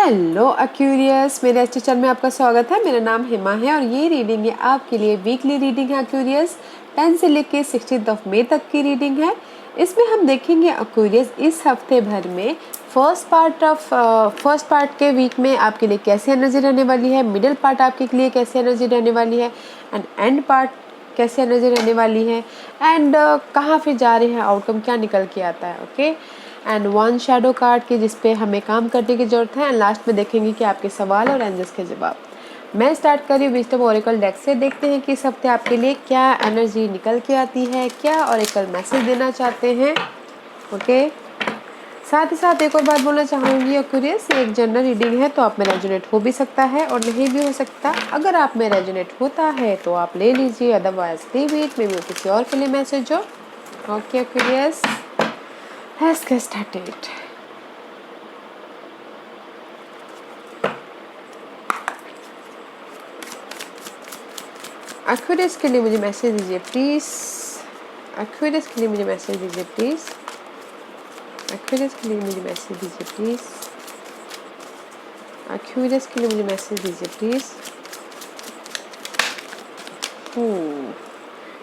Hello Aquarius, मेरे अच्छे channel में आपका स्वागत है। मेरा नाम हिमा है और ये रीडिंग है आपके लिए वीकली रीडिंग है। एक्यूरियस 10 से लेके 16 मई तक की रीडिंग है। इसमें हम देखेंगे एक्यूरियस इस हफ्ते भर में फर्स्ट पार्ट के वीक में आपके लिए कैसी एनर्जी रहने वाली है, मिडिल पार्ट आपके लिए कैसी एनर्जी रहने वाली है एंड एंड पार्ट कैसी एनर्जी रहने वाली है एंड कहाँ फिर जा रहे हैं, आउटकम क्या निकल के आता है। Okay and one shadow card की जिस पे हमें काम करने की जरूरत है एंड लास्ट में देखेंगे कि आपके सवाल और एंजल्स के जवाब। मैं स्टार्ट कर रही हूँ विजडम ओरेकल डेक से। देखते हैं कि इस हफ्ते आपके लिए क्या एनर्जी निकल के आती है, क्या ओरेकल मैसेज देना चाहते हैं। ओके साथ ही साथ एक और बात बोलना चाहूँगी एक्यूरियस, ये एक जनरल रीडिंग है तो आप में रेजोनेट हो भी सकता है और नहीं भी हो सकता। अगर आप में रेजोनेट होता है तो आप ले लीजिए, otherwise leave it, may be किसी और के लिए मैसेज हो। Okay Aquarius, let's get started. Aquarius के लिए मुझे मैसेज दीजिए प्लीज। एक्यूरियस के लिए मुझे मैसेज दीजिए प्लीज। एक्यूरियस के लिए मुझे मैसेज दीजिए प्लीज। एक्यूरियस के लिए मुझे मैसेज दीजिए please.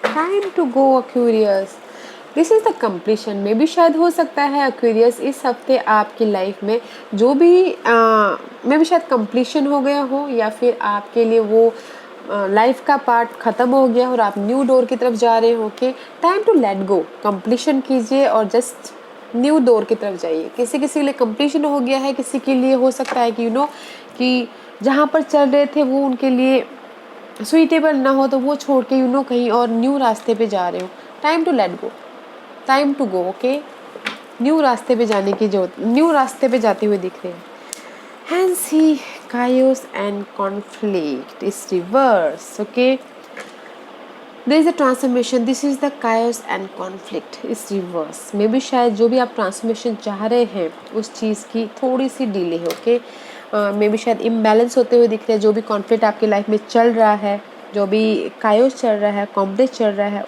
Time to go Aquarius, this is the completion. में भी शायद हो सकता है एक्यूरियस इस हफ्ते आपकी लाइफ में जो भी में भी शायद कंप्लीशन हो गया हो या फिर आपके लिए वो लाइफ का पार्ट ख़त्म हो गया और आप न्यू डोर की तरफ जा रहे हो। के time to let go, completion कीजिए और जस्ट न्यू डोर की तरफ जाइए। किसी किसी के लिए कंप्लीशन हो गया है, किसी के लिए हो सकता है कि कि जहाँ पर चल रहे थे वो उनके लिए सुइटेबल ना हो तो वो छोड़ के कहीं और न्यू रास्ते पे जा रहे हो। Time to let go, time to go. Okay new रास्ते पे जाने की जरूरत, न्यू रास्ते पे जाते हुए दिख रहे हैं। Hence he chaos and conflict is reverse. Okay, there is a transformation. This is the chaos and conflict is reverse. मे भी शायद जो भी आप ट्रांसफॉर्मेशन चाह रहे हैं उस चीज़ की थोड़ी सी डिले है। ओके मे भी शायद इम्बैलेंस होते हुए दिख रहे हैं। जो भी कॉन्फ्लिक्ट आपकी लाइफ में चल रहा है, जो भी कायोस चल रहा है, कॉम्प्लेक्स चल रहा है,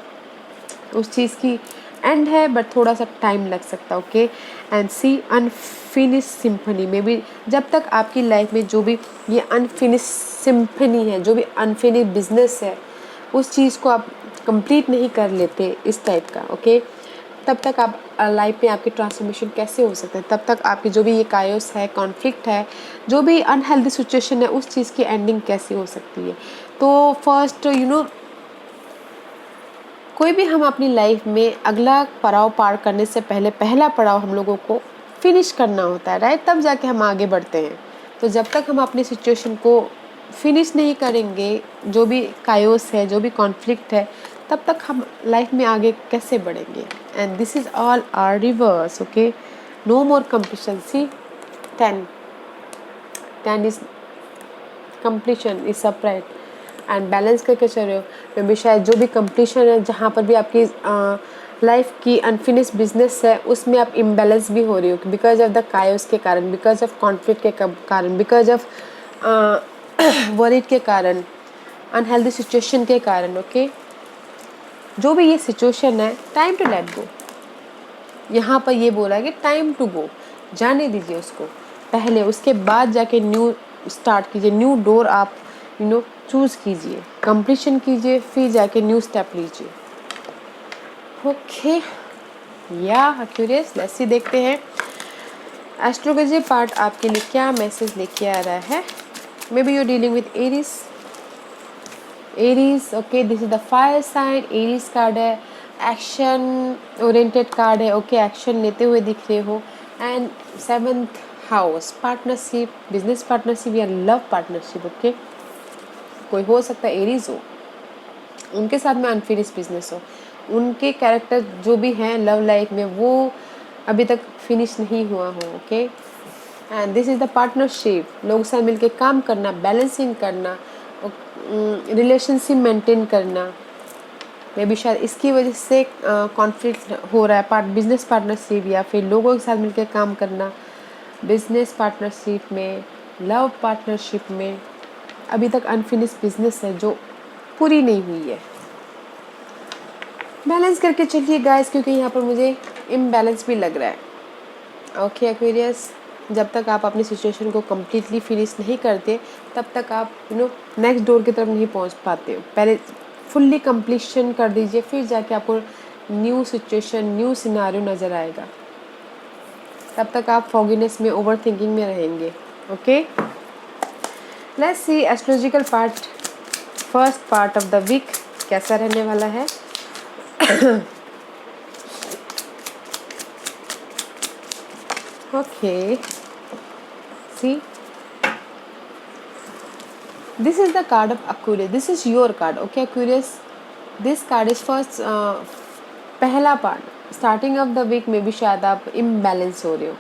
उस चीज़ की एंड है बट थोड़ा सा टाइम लग सकता है। Okay and see unfinish symphony में भी जब तक आपकी लाइफ में जो भी ये अनफिनिश सिम्फनी है, जो भी अनफिनिश बिजनेस है, उस चीज़ को आप कंप्लीट नहीं कर लेते इस टाइप का। ओके तब तक आप लाइफ में आपकी ट्रांसफॉर्मेशन कैसे हो सकता है, तब तक आपकी जो भी ये कायोस है, कॉन्फ्लिक्ट है, जो भी अनहेल्दी सिचुएशन है, उस चीज़ की एंडिंग कैसे हो सकती है। तो फर्स्ट कोई भी हम अपनी लाइफ में अगला पड़ाव पार करने से पहले पहला पड़ाव हम लोगों को फिनिश करना होता है, राइट? तब जाके हम आगे बढ़ते हैं। तो जब तक हम अपनी सिचुएशन को फिनिश नहीं करेंगे, जो भी कायोस है, जो भी कॉन्फ्लिक्ट है, तब तक हम लाइफ में आगे कैसे बढ़ेंगे। And this is all are rivers. Okay no more complacency. 10 is completion is separate and balance करके चल रहे हो। मे भी शायद जो भी कंप्लीशन है, जहाँ पर भी आपकी लाइफ की अनफिनिश बिजनेस है, उसमें आप इम्बैलेंस भी हो रही हो बिकॉज ऑफ द कायोस के कारण, बिकॉज ऑफ कॉन्फ्लिक्ट के कारण, बिकॉज ऑफ वरीड के कारण, अनहेल्दी सिचुएशन के कारण। ओके जो भी ये सिचुएशन है, टाइम टू लेट गो। यहाँ पर ये बोला है कि टाइम टू गो, जाने दीजिए उसको पहले, उसके बाद जाके न्यू स्टार्ट कीजिए, न्यू डोर आप चूज़ कीजिए, कंप्लीशन कीजिए, फिर जाके न्यू स्टेप लीजिए। ओके या क्यूरियस लेट्स सी, देखते हैं एस्ट्रोलॉजी पार्ट आपके लिए क्या मैसेज लेके आ रहा है। Maybe you dealing with Aries. Aries okay this is the fire sign. Aries card है, एक्शन ओरिएंटेड कार्ड है। ओके एक्शन लेते हुए दिख रहे हो। And 7th house, partnership, business partnership या लव पार्टनरशिप। ओके कोई हो सकता है एरीज हो, उनके साथ में अनफिनिश बिजनेस हो, उनके कैरेक्टर जो भी हैं लव लाइफ में वो अभी तक फिनिश नहीं हुआ हो। Okay and this is the partnership, लोगों के साथ मिलके काम करना, बैलेंसिंग करना, रिलेशनशिप मेंटेन करना। मे भी शायद इसकी वजह से कॉन्फ्लिक्ट हो रहा है बिजनेस पार्टनरशिप या फिर लोगों के साथ मिलकर काम करना, बिजनेस पार्टनरशिप में, लव पार्टनरशिप में अभी तक अनफिनिश बिजनेस है जो पूरी नहीं हुई है। बैलेंस करके चलिए गाइस, क्योंकि यहाँ पर मुझे इम्बैलेंस भी लग रहा है। ओके एक्वेरियस जब तक आप अपनी सिचुएशन को कम्प्लीटली फिनिश नहीं करते तब तक आप नेक्स्ट डोर की तरफ नहीं पहुंच पाते हो। पहले फुल्ली कंप्लीशन कर दीजिए, फिर जाके आपको न्यू सिचुएशन, न्यू सिनारियो नज़र आएगा। तब तक आप फॉगिनेस में, ओवर थिंकिंग में रहेंगे। Okay, let's see astrological part, first part of the week कैसा रहने वाला है। Okay, see this is the card of Aquarius. This is your card. Okay, Aquarius, this card is first पहला part starting of the week में भी शायद आप imbalance हो रहे हो।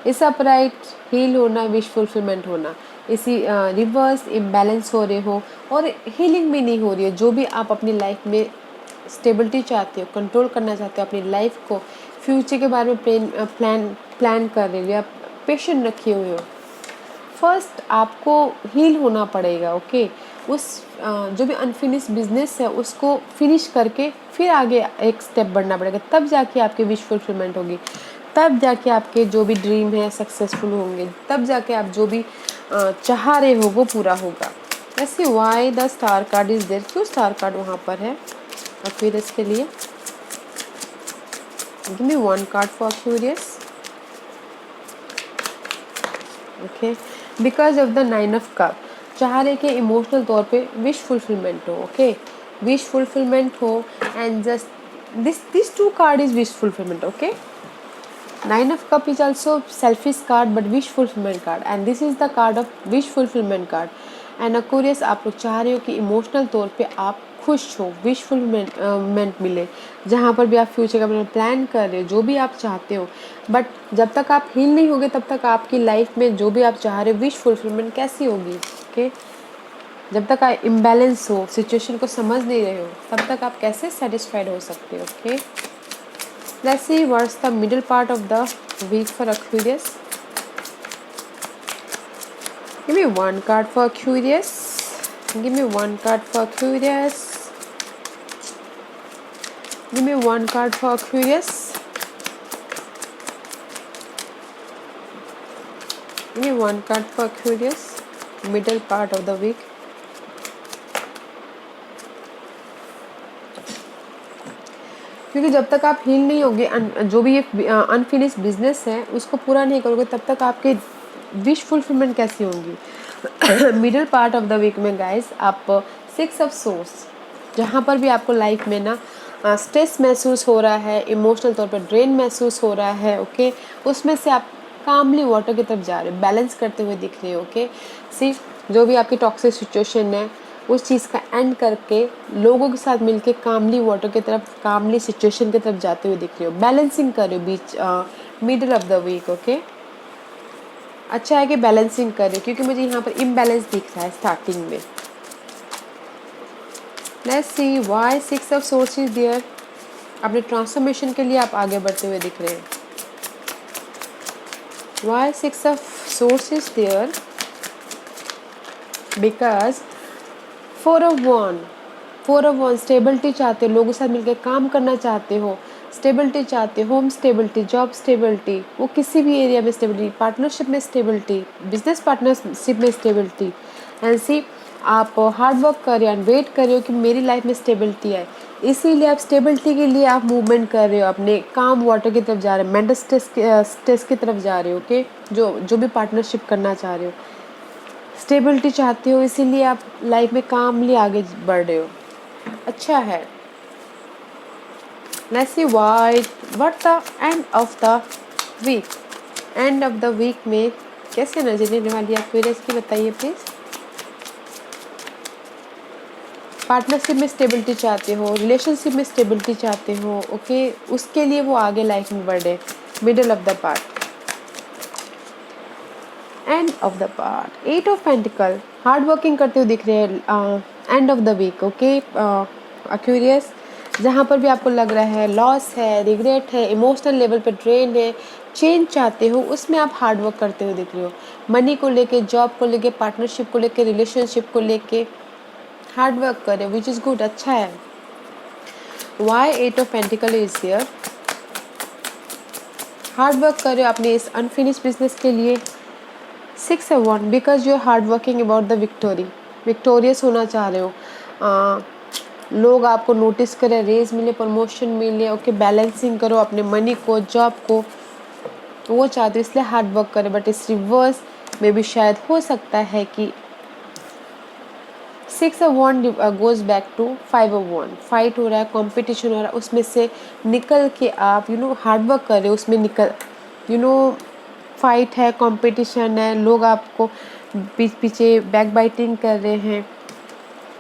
इस अपराइट हील होना, विश फुलफिलमेंट होना, इसी रिवर्स इम्बैलेंस हो रहे हो और हीलिंग भी नहीं हो रही है। जो भी आप अपनी लाइफ में स्टेबिलिटी चाहते हो, कंट्रोल करना चाहते हो अपनी लाइफ को, फ्यूचर के बारे में प्लान कर रहे हो या पेशेंट रखे हुए हो, फर्स्ट आपको हील होना पड़ेगा। ओके, उस जो भी अनफिनिश बिजनेस है उसको फिनिश करके फिर आगे एक स्टेप बढ़ना पड़ेगा, तब जाके आपकी विश फुलफिलमेंट होगी, तब जाके आपके जो भी ड्रीम है सक्सेसफुल होंगे, तब जाके आप जो भी चाह रहे हो वो पूरा होगा। ऐसे why the star card is there, क्यों स्टार कार्ड वहाँ पर है एक्वेरियस के लिए? Give me one card for Aquarius. Okay, because of the 9 of cup, चाह रहे कि इमोशनल तौर पे विश फुलफिलमेंट हो। ओके, विश फुलफिलमेंट हो and just this 2 card is wish fulfilment. Okay, 9 of cup is also selfish card but wish fulfillment card and this is the card of wish fulfillment card and Aquarius, आप लोग चाह रहे हो कि emotional तौर पे आप खुश हो, विश फुलफिलमेंट मिले, जहाँ पर भी आप फ्यूचर का प्लान कर रहे हो, जो भी आप चाहते हो। बट जब तक आप हील नहीं होगे तब तक आपकी लाइफ में जो भी आप चाह रहे हो विश फुलफिलमेंट कैसी होगी? ओके, जब तक आप इम्बैलेंस हो, सिचुएशन को समझ नहीं रहे हो, तब तक आप कैसे सेटिस्फाइड हो सकते हो? Okay, let's see what's the middle part of the week for Aquarius. Give me one card for Aquarius. Give me one card for Aquarius. Give me one card for Aquarius. Give me one card for Aquarius. Middle part of the week. क्योंकि जब तक आप heal नहीं होगे, जो भी ये unfinished business है उसको पूरा नहीं करोगे, तब तक आपके विश फुलफिलमेंट कैसी होंगी? Middle part of the week में गाइस आप 6 ऑफ सोर्स, जहाँ पर भी आपको लाइफ में ना स्ट्रेस महसूस हो रहा है, इमोशनल तौर पर ड्रेन महसूस हो रहा है, ओके, उसमें से आप कामली वाटर की तरफ जा रहे हो, बैलेंस करते हुए दिख रहे हो। ओके, सिर्फ जो भी आपकी टॉक्सिक सिचुएशन है उस चीज़ का एंड करके लोगों के साथ मिलके कामली वाटर की तरफ, कामली सिचुएशन की तरफ जाते हुए दिख रहे हो, बैलेंसिंग कर रहे हो बीच middle of the week. Okay, अच्छा है कि बैलेंसिंग कर रहे हो, क्योंकि मुझे यहाँ पर इम्बैलेंस दिख रहा है स्टार्टिंग में। Let's see why 6 of swords is there. अपने ट्रांसफॉर्मेशन के लिए आप आगे बढ़ते हुए दिख रहे हैं। Why 6 of swords is there? Because 4 of Wands, stability चाहते हो, लोगों के साथ मिलकर काम करना चाहते हो, स्टेबिलिटी चाहते हो, होम स्टेबिलिटी, जॉब स्टेबिलिटी, वो किसी भी एरिया में स्टेबिलिटी, पार्टनरशिप में स्टेबिलिटी, बिजनेस पार्टनरशिप में स्टेबिलिटी। एंड सी आप हार्ड वर्क कर रहे हो एंड वेट कर रहे हो कि मेरी लाइफ में स्टेबिलिटी आए, इसीलिए आप स्टेबिलिटी के लिए आप मूवमेंट कर रहे हो, अपने काम वाटर की तरफ जा रहे हो, मेंटल स्ट्रेस की तरफ जा रहे हो। ओके, जो भी पार्टनरशिप करना चाह रहे हो, स्टेबिलिटी चाहते हो, इसीलिए आप लाइफ में कामली आगे बढ़ रहे हो। अच्छा है। Let's see what the end of the week, end of the week में कैसे एनर्जी लेने वाली है एक्वेरियस की, बताइए प्लीज। पार्टनरशिप में स्टेबिलिटी चाहते हो, रिलेशनशिप में स्टेबिलिटी चाहते हो, ओके, उसके लिए वो आगे लाइफ में बढ़े। Middle of the part, end of the part, 8 of pentacle, hard working करते हुए दिख रहे हैं end of the week. Okay Aquarius, जहाँ पर भी आपको लग रहा है लॉस है, रिग्रेट है, इमोशनल लेवल पे ड्रेन है, चेंज चाहते हो, उसमें आप हार्ड वर्क करते हुए दिख रहे हो। मनी को लेके, जॉब को लेके, पार्टनरशिप को लेके, रिलेशनशिप को लेके हार्ड वर्क कर रहे हो, विच इज़ गुड, अच्छा है। Why 8 of pentacle is here? Hard work कर रहे हो अपने इस अनफिनिश बिजनेस के लिए। 6 of Wands, because you are hard working about the victory, victorious होना चाह रहे हो। लोग आपको नोटिस करें, रेज मिले, प्रमोशन मिले, ओके, बैलेंसिंग करो अपने मनी को, जॉब को, वो चाहते हो, इसलिए हार्ड वर्क करें। बट इस रिवर्स में भी शायद हो सकता है कि 6 of Wands goes back to 5 of Wands, fight हो रहा है, कंपटीशन हो रहा है, उसमें से निकल के आप हार्ड वर्क कर रहे हो, उसमें निकल फाइट है, कंपटीशन है, लोग आपको पीछे बैक बाइटिंग कर रहे हैं,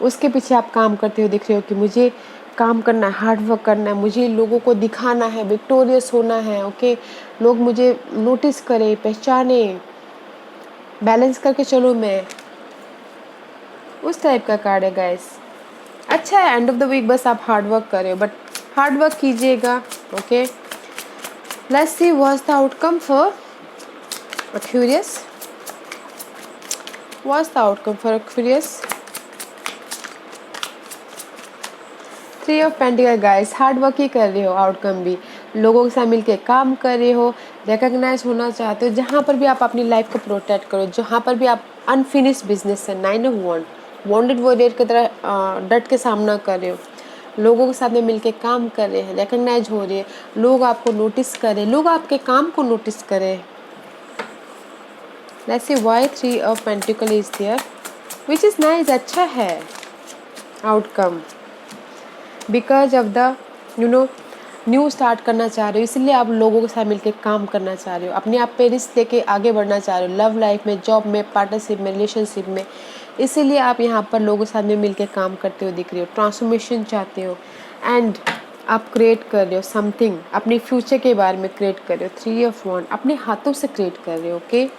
उसके पीछे आप काम करते हो, दिख रहे हो कि मुझे काम करना है, हार्ड वर्क करना है, मुझे लोगों को दिखाना है, विक्टोरियस होना है, ओके, लोग मुझे नोटिस करें, पहचाने, बैलेंस करके चलो, मैं उस टाइप का कार्ड है गाइस। अच्छा है, एंड ऑफ द वीक बस आप हार्ड वर्क कर रहे हो, बट हार्ड वर्क कीजिएगा, okay. Let's see what's the outcome for Aquarius. What's the outcome for Aquarius? 3 of Pentacles guys, hard work ही कर रहे हो, आउटकम भी लोगों के साथ मिलके काम कर रहे हो, रिकग्नाइज होना चाहते हो, जहाँ पर भी आप अपनी लाइफ को प्रोटेक्ट करो, जहाँ पर भी आप अनफिनिश बिजनेस है, 9 of Wands वॉन्डेड वॉरियर की तरह डट के सामना कर रहे हो, लोगों के साथ में मिलके काम कर रहे हैं, रिकग्नाइज हो रही है, लोग आपको नोटिस करें, लोग आपके काम को नोटिस करें। Let's see why 3 of Pentacles is there, which is nice, अच्छा है outcome, because of the new start करना चाह रहे हो, इसलिए आप लोगों के साथ मिलकर काम करना चाह रहे हो, अपने आप पे रिस्क लेके आगे बढ़ना चाह रहे हो, लव लाइफ में, जॉब में, पार्टनरशिप में, रिलेशनशिप में, इसीलिए आप यहाँ पर लोगों के साथ में मिलकर काम करते हो दिख रहे हो, ट्रांसफॉर्मेशन चाहते हो, एंड आप क्रिएट कर रहे हो समथिंग, अपने फ्यूचर के बारे में क्रिएट कर रहे हो। 3 of Wands अपने हाथों से क्रिएट कर रहे हो, okay.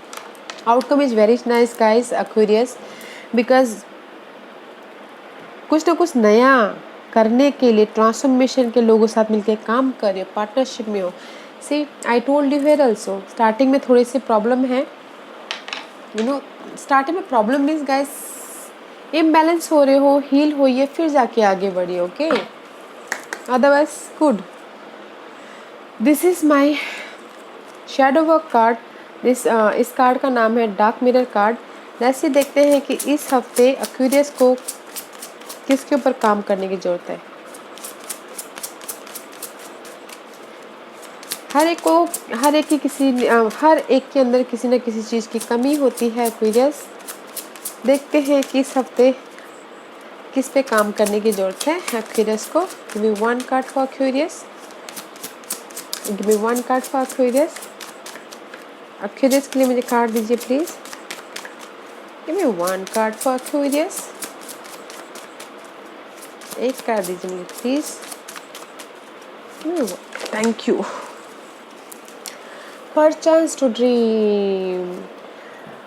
Outcome is very nice guys Aquarius, because कुछ ना कुछ नया करने के लिए, ट्रांसफॉर्मेशन के लोगों के साथ मिलकर काम कर रहे हो, पार्टनरशिप में हो। See I told you here also, starting में थोड़ी सी प्रॉब्लम है, स्टार्टिंग में प्रॉब्लम मीन्स गाइस इम्बैलेंस हो रहे हो, हील होइए, फिर जाके आगे बढ़िए, okay, otherwise good. This is my shadow work card, इस कार्ड का नाम है डार्क मिरर कार्ड। जैसे देखते हैं कि इस हफ्ते एक्वेरियस को किसके ऊपर काम करने की ज़रूरत है। हर एक के अंदर किसी न किसी चीज़ की कमी होती है एक्वेरियस। देखते हैं कि इस हफ्ते किस पे काम करने की ज़रूरत है एक्वेरियस को। Give me one card for Aquarius, give me one card for Aquarius. Aquarius के लिए मुझे कार्ड दीजिए please. Give me one card for Aquarius, एक कार्ड दीजिए मुझे प्लीज़। Thank you. पर चांस टू ड्रीम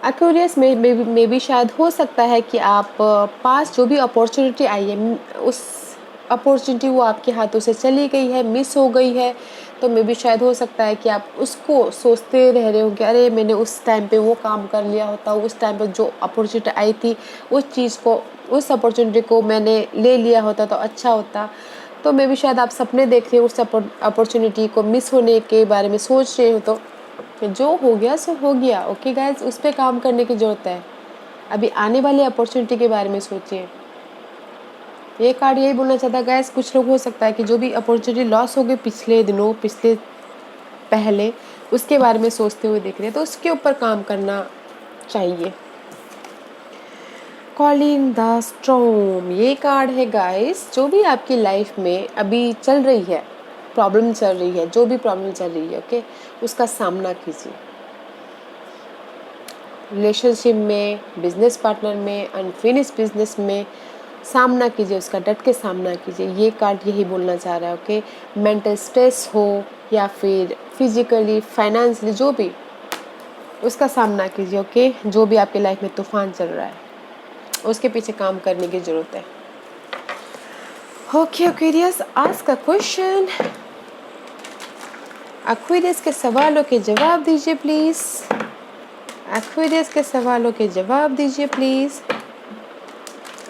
एक्वेरियस में भी शायद हो सकता है कि आप पास जो भी अपॉर्चुनिटी आई है, उस अपॉर्चुनिटी वो आपके हाथों से चली गई है, मिस हो गई है, तो मे भी शायद हो सकता है कि आप उसको सोचते रह रहे हो कि अरे मैंने उस टाइम पे वो काम कर लिया होता, उस टाइम पे जो अपॉर्चुनिटी आई थी उस चीज़ को, उस अपॉर्चुनिटी को मैंने ले लिया होता तो अच्छा होता। तो मे भी शायद आप सपने देख रहे हो, उस अपॉर्चुनिटी को मिस होने के बारे में सोच रहे हो, तो जो हो गया सो हो गया, ओके गाइज, उस पर काम करने की ज़रूरत है। अभी आने वाली अपॉर्चुनिटी के बारे में सोचिए। ये कार्ड यही बोलना चाहता है गाइस, कुछ लोग हो सकता है कि जो भी अपॉर्चुनिटी लॉस हो गई पिछले दिनों, पिछले पहले, उसके बारे में सोचते हुए दिख रहे हैं, तो उसके ऊपर काम करना चाहिए। कॉलिंग द स्टॉर्म, ये कार्ड है गाइस, जो भी आपकी लाइफ में अभी चल रही है, प्रॉब्लम चल रही है, जो भी प्रॉब्लम चल रही है, ओके, उसका सामना कीजिए। रिलेशनशिप में, बिजनेस पार्टनर में, अनफिनिश बिजनेस में सामना कीजिए, उसका डट के सामना कीजिए। ये कार्ड यही बोलना चाह रहा है, ओके। मेंटल स्ट्रेस हो या फिर फिजिकली, फाइनेंशियली, जो भी, उसका सामना कीजिए, ओके। जो भी आपके लाइफ में तूफान चल रहा है, उसके पीछे काम करने की ज़रूरत है। Okay Aquarius, ask a question. Aquarius के सवालों के जवाब दीजिए प्लीज़। एक्वेरियस के सवालों के जवाब दीजिए प्लीज़।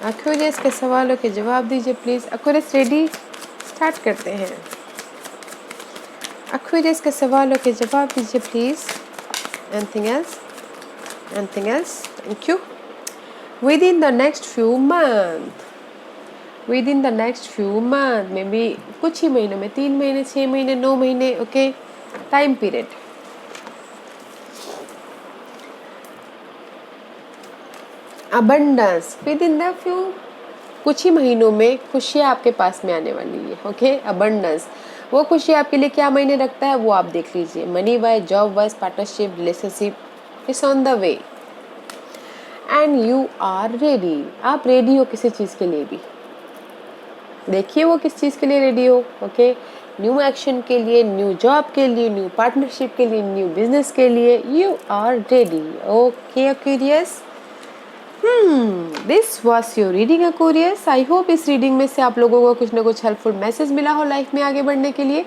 एक्वेरियस के सवालों के जवाब दीजिए प्लीज़। एक्वेरियस रेडी, स्टार्ट करते हैं। एक्वेरियस के सवालों के जवाब दीजिए please. Anything else? Anything else? Thank you. With in the next few month, with in the next few month में भी कुछ ही महीनों में, 3 महीने, 6 महीने, 9 महीने, okay, time period. Abundance with in the few, कुछ ही महीनों में खुशियाँ आपके पास में आने वाली है, ओके। अबंडेंस, वो खुशी आपके लिए क्या मायने रखता है वो आप देख लीजिए। Money wise, job wise, partnership, relationship is on the way and you are ready. आप रेडी हो किसी चीज़ के लिए भी, देखिए वो किस चीज़ के लिए रेडी हो, ओके। न्यू एक्शन के लिए, न्यू जॉब के लिए, न्यू पार्टनरशिप के लिए, न्यू बिजनेस के लिए, you are ready, okay Aquarius. This was your reading Aquarius. I hope इस रीडिंग में से आप लोगों को कुछ ना कुछ हेल्पफुल मैसेज मिला हो लाइफ में आगे बढ़ने के लिए।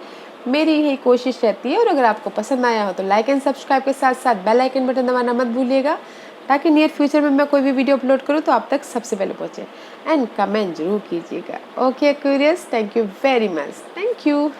मेरी यही कोशिश रहती है, और अगर आपको पसंद आया हो तो लाइक एंड सब्सक्राइब के साथ साथ बेल आइकन बटन दबाना मत भूलिएगा, ताकि नियर फ्यूचर में मैं कोई भी वीडियो अपलोड करूँ तो आप तक सबसे पहले पहुँचे। एंड कमेंट जरूर कीजिएगा, okay Aquarius. Thank you very much, thank you.